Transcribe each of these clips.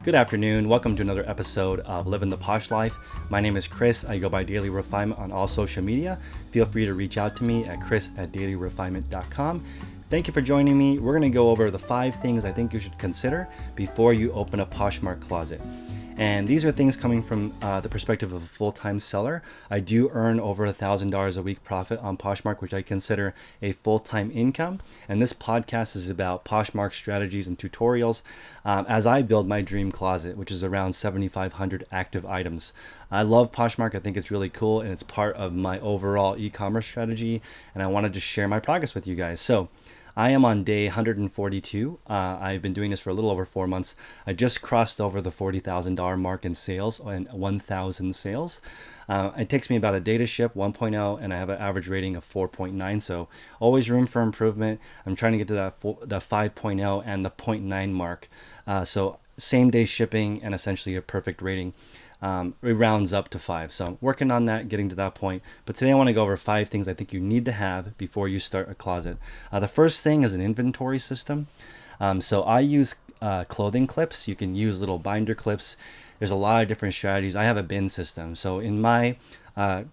Good afternoon. Welcome to another episode of Living the Posh Life. My name is Chris. I go by Daily Refinement on all social media. Feel free to reach out to me at chris@dailyrefinement.com. Thank you for joining me. We're going to go over the 5 things I think you should consider before you open a Poshmark closet. And these are things coming from the perspective of a full-time seller. I do earn over $1,000 a week profit on Poshmark, which I consider a full-time income. And this podcast is about Poshmark strategies and tutorials as I build my dream closet, which is around 7,500 active items. I love Poshmark. I think it's really cool, and it's part of my overall e-commerce strategy. And I wanted to share my progress with you guys. So I am on day 142. I've been doing this for a little over 4 months. I just crossed over the $40,000 mark in sales and 1,000 sales. It takes me about a day to ship 1.0, and I have an average rating of 4.9. So always room for improvement. I'm trying to get to the 5.0 and the 0.9 mark. So same day shipping and essentially a perfect rating. It rounds up to 5. So I'm working on that, getting to that point. But today I want to go over 5 things I think you need to have before you start a closet. The first thing is an inventory system. So I use clothing clips. You can use little binder clips. There's a lot of different strategies. I have a bin system. So in my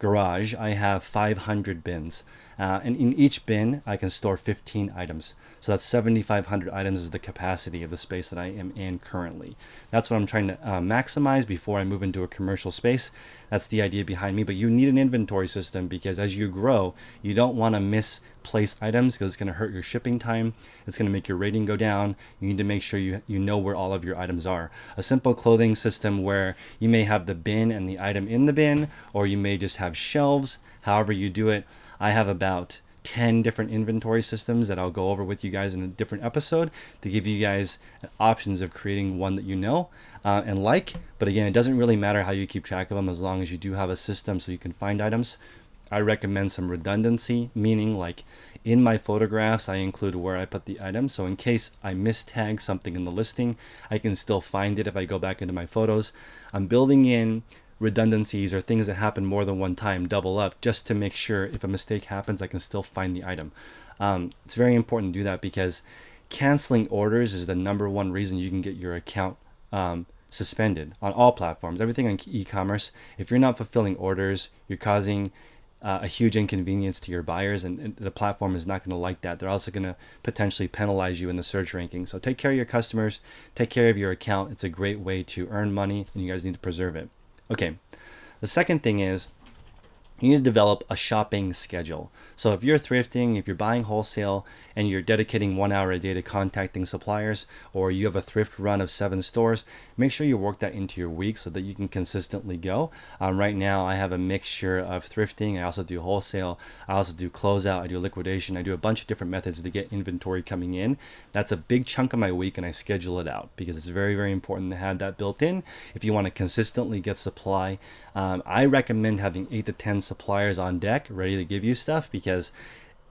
garage, I have 500 bins. And in each bin, I can store 15 items. So that's 7,500 items is the capacity of the space that I am in currently. That's what I'm trying to maximize before I move into a commercial space. That's the idea behind me. But you need an inventory system because as you grow, you don't want to misplace items because it's going to hurt your shipping time. It's going to make your rating go down. You need to make sure you know where all of your items are. A simple clothing system where you may have the bin and the item in the bin, or you may just have shelves. However you do it, I have about 10 different inventory systems that I'll go over with you guys in a different episode to give you guys options of creating one that you know and like. But again, it doesn't really matter how you keep track of them as long as you do have a system so you can find items. I recommend some redundancy, meaning like in my photographs, I include where I put the item. So in case I mistag something in the listing, I can still find it if I go back into my photos. I'm building in redundancies or things that happen more than one time double up just to make sure if a mistake happens I can still find the item. It's very important to do that because canceling orders is the number one reason you can get your account suspended on all platforms, everything on e-commerce. If you're not fulfilling orders, you're causing a huge inconvenience to your buyers, and the platform is not going to like that. They're also going to potentially penalize you in the search ranking. So take care of your customers, take care of your account. It's a great way to earn money and you guys need to preserve it. Okay, the second thing is you need to develop a shopping schedule. So if you're thrifting, if you're buying wholesale and you're dedicating 1 hour a day to contacting suppliers, or you have a thrift run of 7 stores, make sure you work that into your week so that you can consistently go. Right now I have a mixture of thrifting. I also do wholesale. I also do closeout. I do liquidation. I do a bunch of different methods to get inventory coming in. That's a big chunk of my week and I schedule it out because it's very, very important to have that built in if you want to consistently get supply. I recommend having 8 to 10 suppliers on deck ready to give you stuff because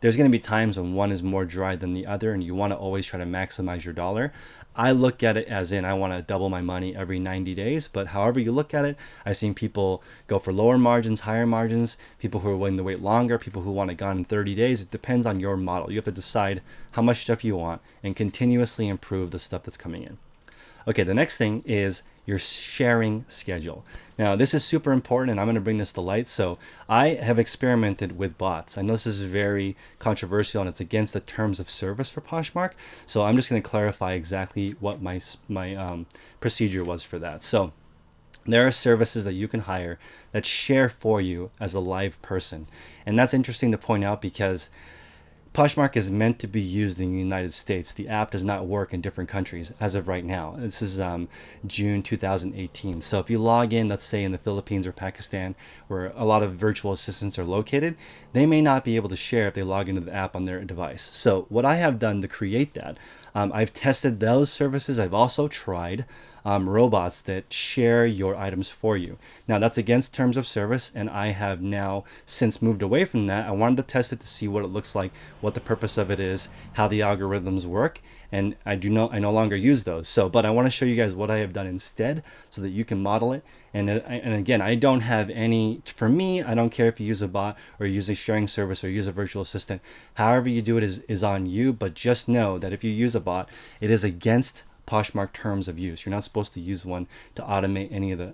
there's going to be times when one is more dry than the other and you want to always try to maximize your dollar. I look at it as in I want to double my money every 90 days, but however you look at it, I've seen people go for lower margins, higher margins, people who are willing to wait longer, people who want it gone in 30 days. It depends on your model. You have to decide how much stuff you want and continuously improve the stuff that's coming in. Okay, the next thing is your sharing schedule. Now, this is super important, and I'm going to bring this to light. So I have experimented with bots. I know this is very controversial, and it's against the terms of service for Poshmark. So I'm just going to clarify exactly what my procedure was for that. So there are services that you can hire that share for you as a live person. And that's interesting to point out because Poshmark is meant to be used in the United States. The app does not work in different countries as of right now. This is June 2018. So if you log in, let's say in the Philippines or Pakistan, where a lot of virtual assistants are located, they may not be able to share if they log into the app on their device. So what I have done to create that, I've tested those services. I've also tried robots that share your items for you. Now that's against terms of service, and I have now since moved away from that. I wanted to test it to see what it looks like, what the purpose of it is, how the algorithms work, and I no longer use those. But I want to show you guys what I have done instead so that you can model it. And again, I don't have any, for me, I don't care if you use a bot or use a sharing service or use a virtual assistant. However you do it is on you, but just know that if you use a bot, it is against Poshmark terms of use. You're not supposed to use one to automate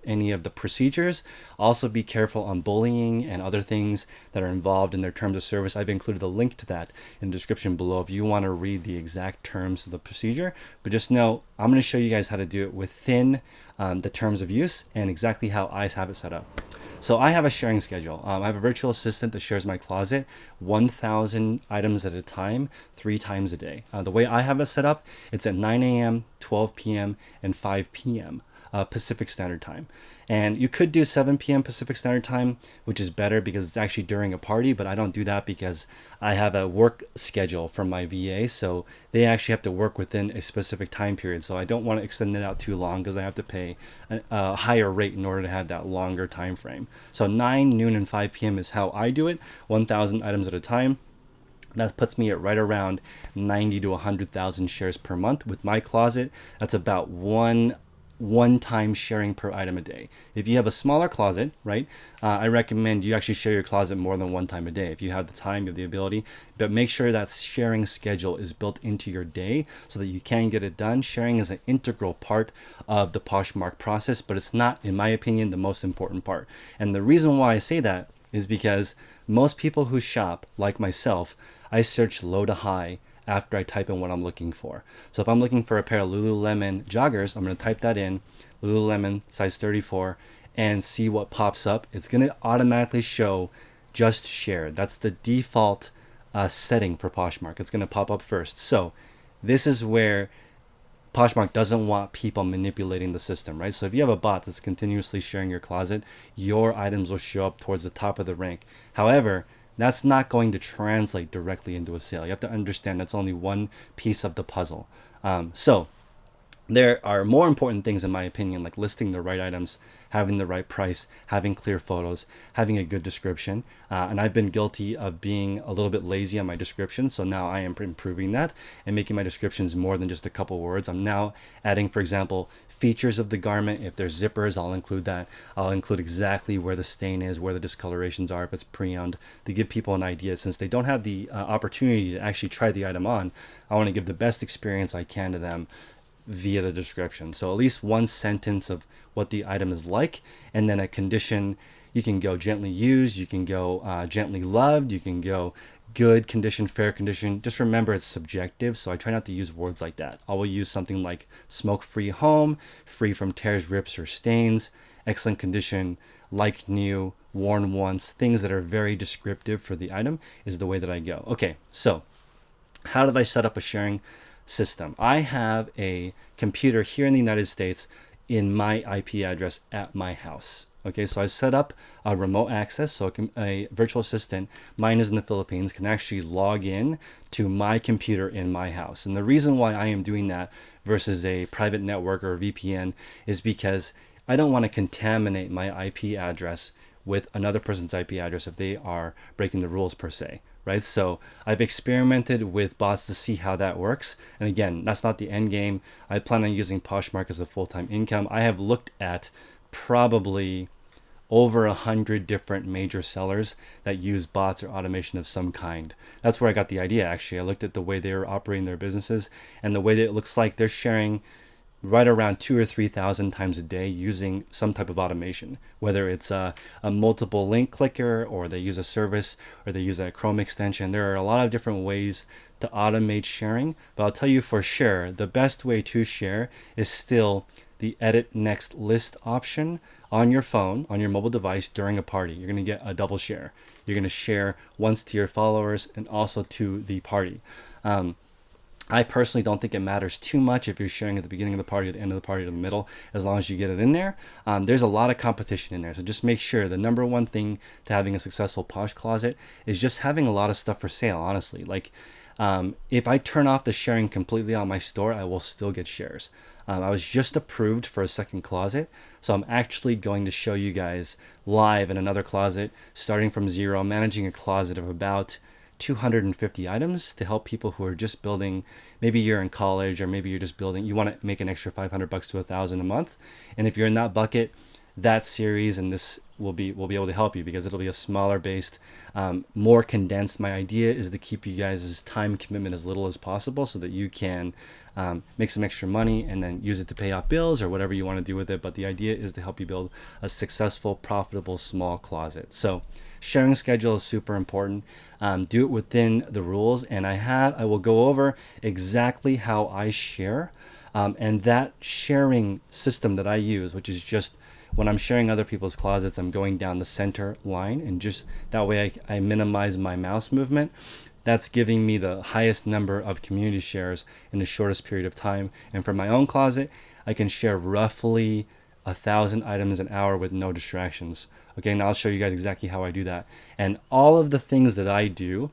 any of the procedures. Also be careful on bullying and other things that are involved in their terms of service. I've included a link to that in the description below if you want to read the exact terms of the procedure. But just know, I'm going to show you guys how to do it within the terms of use and exactly how I have it set up. So I have a sharing schedule. I have a virtual assistant that shares my closet 1,000 items at a time, 3 times a day. The way I have it set up, it's at 9 a.m., 12 p.m., and 5 p.m. Pacific Standard Time. And you could do 7 p.m. Pacific Standard Time, which is better because it's actually during a party, but I don't do that because I have a work schedule from my VA, so they actually have to work within a specific time period. So I don't want to extend it out too long because I have to pay a higher rate in order to have that longer time frame. So 9, noon, and 5 p.m. is how I do it, 1,000 items at a time. That puts me at right around 90 to 100,000 shares per month. With my closet, that's about one-time sharing per item a day. If you have a smaller closet, right, I recommend you actually share your closet more than 1 time a day if you have the time, you have the ability, but make sure that sharing schedule is built into your day so that you can get it done. Sharing is an integral part of the Poshmark process, but it's not, in my opinion, the most important part. And the reason why I say that is because most people who shop, like myself, I search low to high after I type in what I'm looking for. So if I'm looking for a pair of Lululemon joggers, I'm going to type that in, Lululemon size 34, and see what pops up. It's going to automatically show just shared. That's the default setting for Poshmark. It's going to pop up first. So this is where Poshmark doesn't want people manipulating the system, right? So if you have a bot that's continuously sharing your closet, your items will show up towards the top of the rank. However, that's not going to translate directly into a sale. You have to understand that's only one piece of the puzzle. So there are more important things, in my opinion, like listing the right items, having the right price, having clear photos, having a good description. And I've been guilty of being a little bit lazy on my description. So now I am improving that and making my descriptions more than just a couple words. I'm now adding, for example, features of the garment. If there's zippers, I'll include that. I'll include exactly where the stain is, where the discolorations are, if it's pre-owned, to give people an idea. Since they don't have the opportunity to actually try the item on, I want to give the best experience I can to them via the description. So at least one sentence of what the item is like, and then a condition. You can go gently used, you can go gently loved, you can go good condition, fair condition. Just remember it's subjective, so I try not to use words like that. I will use something like smoke-free home, free from tears, rips, or stains, excellent condition, like new, worn once. Things that are very descriptive for the item is the way that I go. Okay, so how did I set up a sharing system? I have a computer here in the United States in my IP address at my house. Okay, so I set up a remote access, so a virtual assistant, mine is in the Philippines, can actually log in to my computer in my house. And the reason why I am doing that versus a private network or a VPN is because I don't want to contaminate my IP address with another person's IP address if they are breaking the rules per se, right? So I've experimented with bots to see how that works. And again, that's not the end game. I plan on using Poshmark as a full-time income. I have looked at probably over 100 different major sellers that use bots or automation of some kind. That's where I got the idea, actually. I looked at the way they were operating their businesses and the way that it looks like they're sharing right around 2,000 or 3,000 times a day using some type of automation, whether it's a multiple link clicker, or they use a service, or they use a Chrome extension. There are a lot of different ways to automate sharing, but I'll tell you for sure, the best way to share is still the edit next list option on your phone, on your mobile device during a party. You're going to get a double share. You're going to share once to your followers and also to the party. I personally don't think it matters too much if you're sharing at the beginning of the party, at the end of the party, or the middle, as long as you get it in there. There's a lot of competition in there, so just make sure the number one thing to having a successful Posh closet is just having a lot of stuff for sale, honestly. Like, if I turn off the sharing completely on my store, I will still get shares. I was just approved for a second closet, so I'm actually going to show you guys live in another closet, starting from zero, managing a closet of about 250 items to help people who are just building. Maybe you're in college, or maybe you're just building, you want to make an extra $500 to $1,000 a month. And if you're in that bucket, that series and this will be able to help you, because it'll be a smaller based, more condensed. My idea is to keep you guys' time commitment as little as possible so that you can make some extra money and then use it to pay off bills or whatever you want to do with it. But the idea is to help you build a successful, profitable, small closet. So sharing schedule is super important. Do it within the rules, and I will go over exactly how I share, and that sharing system that I use, which is just when I'm sharing other people's closets, I'm going down the center line, and just that way I minimize my mouse movement. That's giving me the highest number of community shares in the shortest period of time. And for my own closet, I can share roughly 1,000 items an hour with no distractions. Okay, now I'll show you guys exactly how I do that. And all of the things that I do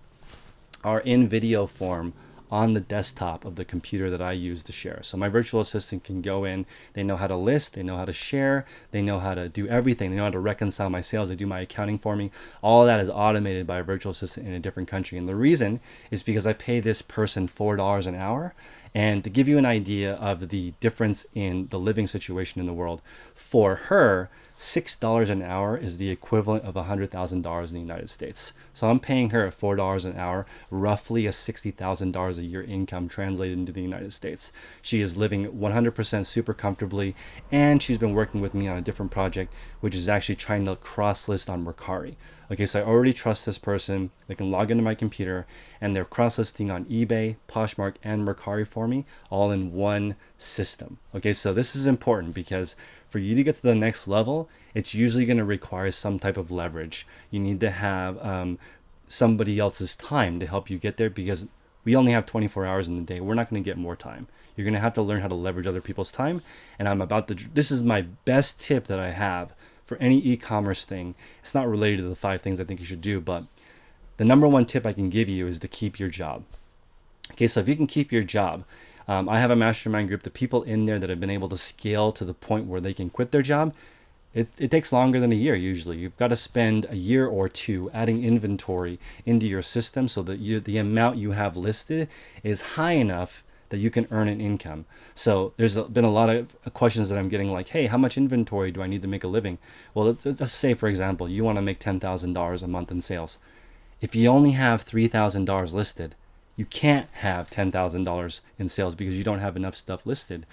are in video form on the desktop of the computer that I use to share. So my virtual assistant can go in, they know how to list, they know how to share, they know how to do everything, they know how to reconcile my sales, they do my accounting for me. All of that is automated by a virtual assistant in a different country. And the reason is because I pay this person $4 an hour. And to give you an idea of the difference in the living situation in the world, for her, $6 an hour is the equivalent of $100,000 in the United States. So I'm paying her $4 an hour, roughly a $60,000 a year income translated into the United States. She is living 100% super comfortably, and she's been working with me on a different project, which is actually trying to cross-list on Mercari. Okay, so I already trust this person. They can log into my computer, and they're cross-listing on eBay, Poshmark, and Mercari for me, all in one system. Okay, so this is important because for you to get to the next level, it's usually going to require some type of leverage. You need to have somebody else's time to help you get there, because we only have 24 hours in the day. We're not going to get more time. You're going to have to learn how to leverage other people's time. And this is my best tip that I have for any e-commerce thing. It's not related to the 5 things I think you should do, but the number one tip I can give you is to keep your job. Okay, so if you can keep your job, I have a mastermind group. The people in there that have been able to scale to the point where they can quit their job, it takes longer than a year usually. You've got to spend a year or 2 adding inventory into your system so that the amount you have listed is high enough that you can earn an income. So there's been a lot of questions that I'm getting like, hey, how much inventory do I need to make a living? Well, let's say, for example, you want to make $10,000 a month in sales. If you only have $3,000 listed, you can't have $10,000 in sales because you don't have enough stuff listed.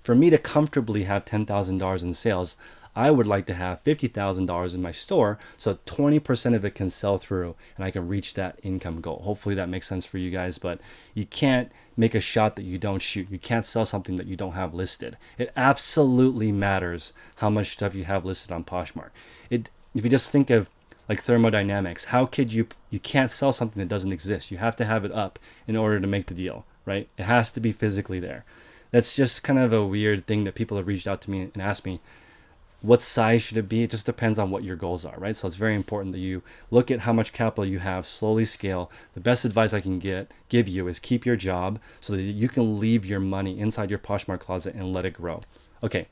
For me to comfortably have $10,000 in sales, I would like to have $50,000 in my store so 20% of it can sell through and I can reach that income goal. Hopefully that makes sense for you guys, but you can't make a shot that you don't shoot. You can't sell something that you don't have listed. It absolutely matters how much stuff you have listed on Poshmark. If you just think of like thermodynamics, how could you can't sell something that doesn't exist. You have to have it up in order to make the deal, right? It has to be physically there. That's just kind of a weird thing that people have reached out to me and asked me, what size should it be? It just depends on what your goals are, right? So it's very important that you look at how much capital you have, slowly scale. The best advice I can give you is keep your job so that you can leave your money inside your Poshmark closet and let it grow. Okay,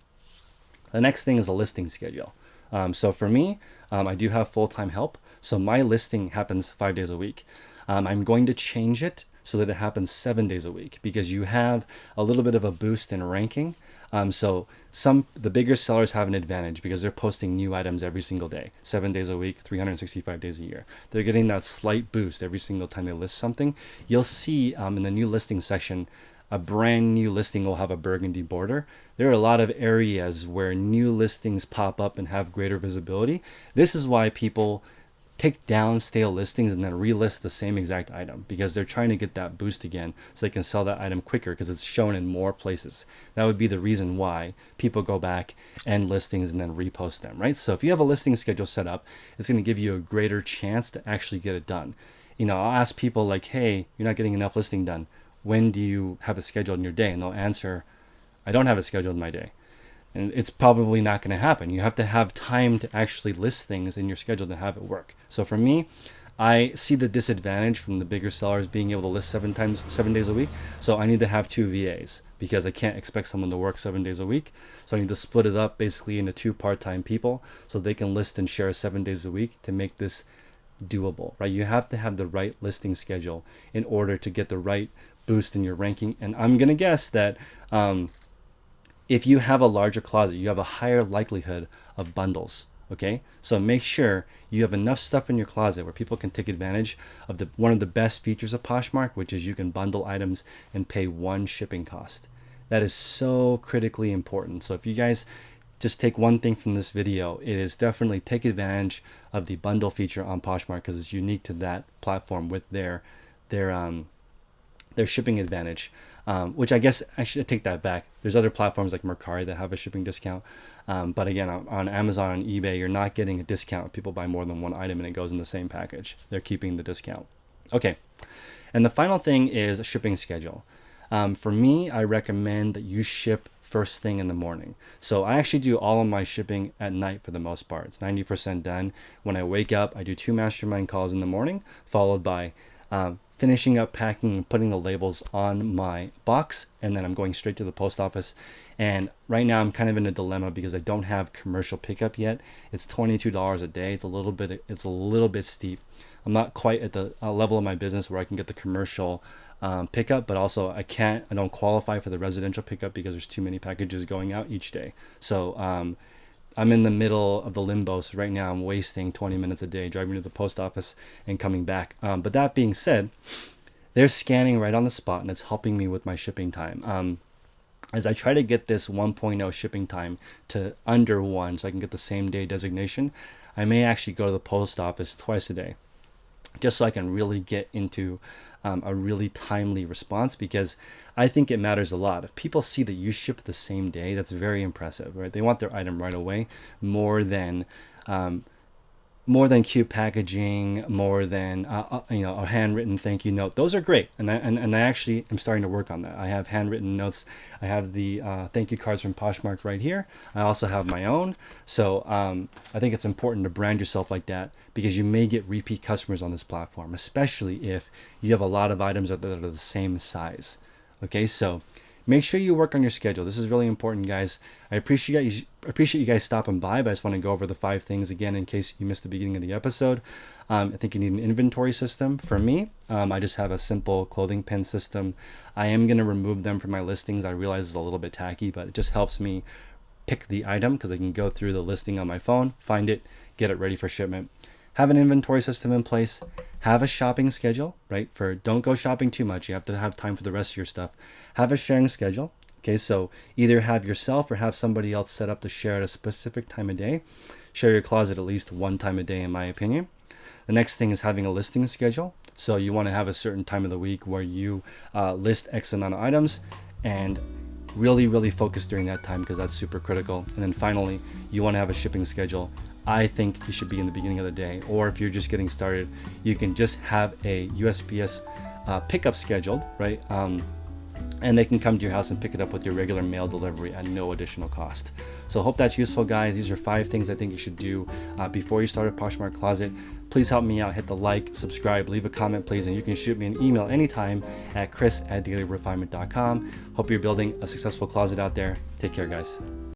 the next thing is a listing schedule. So for me, I do have full-time help. So my listing happens 5 days a week. I'm going to change it so that it happens 7 days a week because you have a little bit of a boost in ranking. So the bigger sellers have an advantage because they're posting new items every single day, 7 days a week, 365 days a year. They're getting that slight boost every single time they list something. You'll see in the new listing section, a brand new listing will have a burgundy border. There are a lot of areas where new listings pop up and have greater visibility. This is why people take down stale listings and then relist the same exact item because they're trying to get that boost again so they can sell that item quicker because it's shown in more places. That would be the reason why people go back and listings and then repost them, right? So if you have a listing schedule set up, it's going to give you a greater chance to actually get it done. I'll ask people like, hey, you're not getting enough listing done. When do you have a schedule in your day? And they'll answer, I don't have a schedule in my day. And it's probably not going to happen. You have to have time to actually list things in your schedule to have it work. So for me, I see the disadvantage from the bigger sellers being able to list 7 days a week. So I need to have 2 VAs because I can't expect someone to work 7 days a week. So I need to split it up basically into 2 part-time people so they can list and share 7 days a week to make this doable, right? You have to have the right listing schedule in order to get the right boost in your ranking. And I'm going to guess that if you have a larger closet, you have a higher likelihood of bundles. Okay, so make sure you have enough stuff in your closet where people can take advantage of one of the best features of Poshmark, which is you can bundle items and pay one shipping cost. That is so critically important. So if you guys just take one thing from this video, it is definitely take advantage of the bundle feature on Poshmark, because it's unique to that platform with their shipping advantage. Which I guess I should take that back. There's other platforms like Mercari that have a shipping discount. But again, on Amazon and eBay, you're not getting a discount if people buy more than one item and it goes in the same package. They're keeping the discount. Okay. And the final thing is a shipping schedule. For me, I recommend that you ship first thing in the morning. So I actually do all of my shipping at night for the most part. It's 90% done. When I wake up, I do 2 mastermind calls in the morning, followed by finishing up packing and putting the labels on my box, and then I'm going straight to the post office. And right now I'm kind of in a dilemma because I don't have commercial pickup yet. It's $22 a day. It's a little bit steep. I'm not quite at the level of my business where I can get the commercial pickup, but also I don't qualify for the residential pickup because there's too many packages going out each day. So I'm in the middle of the limbo. So right now I'm wasting 20 minutes a day driving to the post office and coming back. But that being said, they're scanning right on the spot, and it's helping me with my shipping time. As I try to get this 1.0 shipping time to under 1 so I can get the same day designation, I may actually go to the post office twice a day, just so I can really get into a really timely response, because I think it matters a lot. If people see that you ship the same day, that's very impressive, right? They want their item right away, more than cute packaging, more than a handwritten thank you note. Those are great, and I actually am starting to work on that. I have handwritten notes. I have the thank you cards from Poshmark right here. I also have my own. So I think it's important to brand yourself like that, because you may get repeat customers on this platform, especially if you have a lot of items that are the same size. Okay, so make sure you work on your schedule. This is really important, guys. I appreciate you guys stopping by, but I just want to go over the 5 things again in case you missed the beginning of the episode. I think you need an inventory system. For me, I just have a simple clothing pin system. I am going to remove them from my listings. I realize it's a little bit tacky, but it just helps me pick the item, because I can go through the listing on my phone, find it, get it ready for shipment. Have an inventory system in place. Have a shopping schedule, right? Don't go shopping too much. You have to have time for the rest of your stuff. Have a sharing schedule. Okay, so either have yourself or have somebody else set up to share at a specific time of day. Share your closet at least 1 time a day, in my opinion. The next thing is having a listing schedule. So you want to have a certain time of the week where you list X amount of items, and really focus during that time, because that's super critical. And then finally, you want to have a shipping schedule. I think it should be in the beginning of the day, or if you're just getting started, you can just have a USPS pickup scheduled, right? And they can come to your house and pick it up with your regular mail delivery at no additional cost. So I hope that's useful, guys. These are 5 things I think you should do before you start a Poshmark closet. Please help me out. Hit the like, subscribe, leave a comment, please. And you can shoot me an email anytime at chris@dailyrefinement.com. Hope you're building a successful closet out there. Take care, guys.